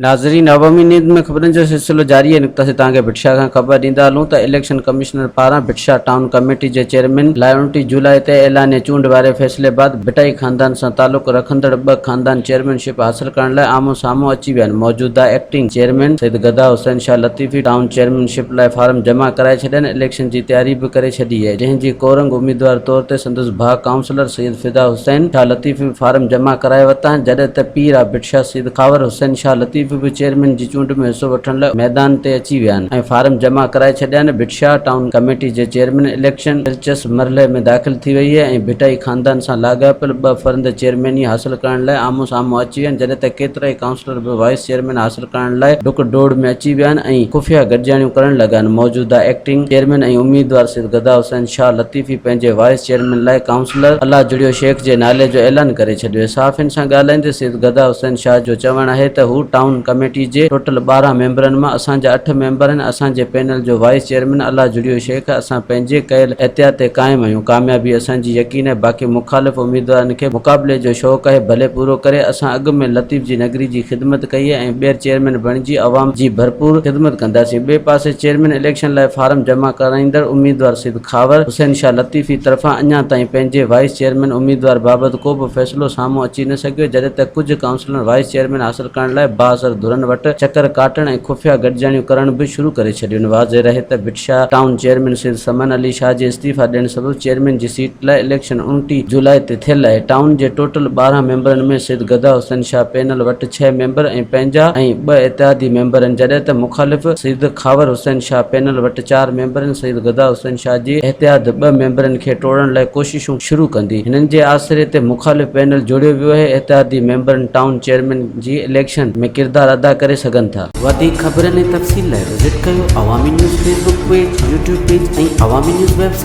नाज़रीन, अवामी नींद में ख़बरनि जो सिलसिलो जारी है। नुक़्ता से तव्हांखे भिटशा खां ख़बर ॾींदा हलूं त इलेक्शन कमिश्नर पारां भिटशा टाउन कमेटी जे चेयरमैन लाइ 29 जुलाई ते ऐलान चूंड वारे फ़ैसिले बाद भिटाई ख़ानदान सां तालुक़ रखंदड़ 2 ख़ानदान चेयरमैनशिप हासिल करण लाइ आमो साम्हूं अची विया आहिनि। मौजूदा एक्टिंग चेयरमैन सैयद गदा हुसैन शाह लतीफ़ी टाउन चेयरमैनशिप लाइ फार्म जमा कराए छॾिया आहिनि। इलेक्शन जी तयारी बि करे छॾी आहे, जंहिंजी कोरंग उम्मीदवार तौर ते संदसि भाउ काउंसलर सैयद फिदा हुसैन शाह लतीफ़ी फार्म जमा कराए वरिता आहिनि, जॾहिं त पीर भिटशा सैयद खावर हुसैन शाह लतीफ़ी बि चेयरमैन जी चूंड में हिस्सो वठण लाइ मैदान ते अची विया आहिनि ऐं फार्म जमा कराए छॾिया आहिनि। भिटशा टाउन कमेटी जे चेयरमैन इलेक्शन दिलचस्प मरहले में दाख़िल थी वई आहे ऐं भिटाई ख़ानदान सां लाॻापियल 2 फर्द चेयरमैनी हासिल करण लाइ आमो साम्हूं अची विया आहिनि, जॾहिं त केतिरा ई काउंसलर बि वाइस चेयरमैन हासिल करण लाइ डुक डोड़ में अची विया आहिनि ऐं खुफ़िया गॾिजाणियूं करण लॻा आहिनि। मौजूदा एक्टिंग चेयरमैन ऐं उम्मीदवार सैयद गदा हुसैन शाह लतीफ़ी पंहिंजे वाइस चेयरमैन लाइ काउंसलर अल्लाह जुड़ियो शेख जे नाले जो ऐलान करे छॾियो। सहाफ़ियुनि सां ॻाल्हाईंदे सैयद गदा हुसैन शाह जो चवणु आहे त हू टाउन कमेटी जे टोटल 12 मेंबरनि मां असांजा 8 मेंबर आहिनि। असांजे पैनल जो वाइस चेयरमैन अल्लाह जुड़ियो शेख। असां पंहिंजे कयल एहतियात ते क़ाइमु आहियूं। कामयाबी असांजी यकीन आहे। बाक़ी मुख़ालिफ़ उम्मीदवारनि खे मुक़ाबले जो शौक़ु आहे, भले पूरो करे। असां अॻु में लतीफ़ जी नगरी जी ख़िदमत कई आहे ऐं ॿीहर चेयरमैन बणिजी अवाम जी भरपूर ख़िदमत कंदासीं। ॿिए पासे चेयरमैन इलेक्शन लाइ फार्म जमा कराईंदड़ उम्मीदवार सैयद खावर हुसैन शाह लतीफ़ी तरफ़ां अञा ताईं पंहिंजे वाइस चेयरमैन उम्मीदवार बाबति को बि फ़ैसिलो साम्हूं अची न सघियो, जॾहिं त कुझु काउंसलर वाइस चेयरमैन हासिल करण लाइ बाअसर धुरनि वटि चकर काटण ऐं खुफ़िया गॾिजाणियूं करण बि शुरू करे छॾियूं। वाज़े रहे त भिटशा टाउन चेयरमैन सैयद समन अली शाह जे इस्तीफ़ा ॾियण सबबि चेयरमैन जी सीट लाइ इलेक्शन 29 जुलाई ते थियल आहे। टाउन जे टोटल 12 मेंबरनि में सैयद गदा हुसैन शाह पैनल वटि 6 मेंबर ऐं पंहिंजा ऐं 2 इत्तेहादी मेंबर आहिनि, जॾहिं त मुख़ालिफ़ सैयद खावर हुसैन शाह पैनल वटि 4 मेंबर आहिनि। सैयद गदा हुसैन शाह जी इत्तेहाद 2 मेंबरनि खे टोड़ण लाइ कोशिशूं शुरू कंदी। हिननि जे आसिरे ते मुख़ालिफ़ पैनल जोड़ियो वियो आहे। इत्तेहादी मेंबरनि टाउन चेयरमैन जी इलेक्शन में किरदारु अदा करे सघनि था। वधीक ख़बरनि ऐं तफ़सील लाइ विज़िट कयो अवामी news Facebook page, YouTube page ऐं अवामी न्यूज़ वेबसाइट।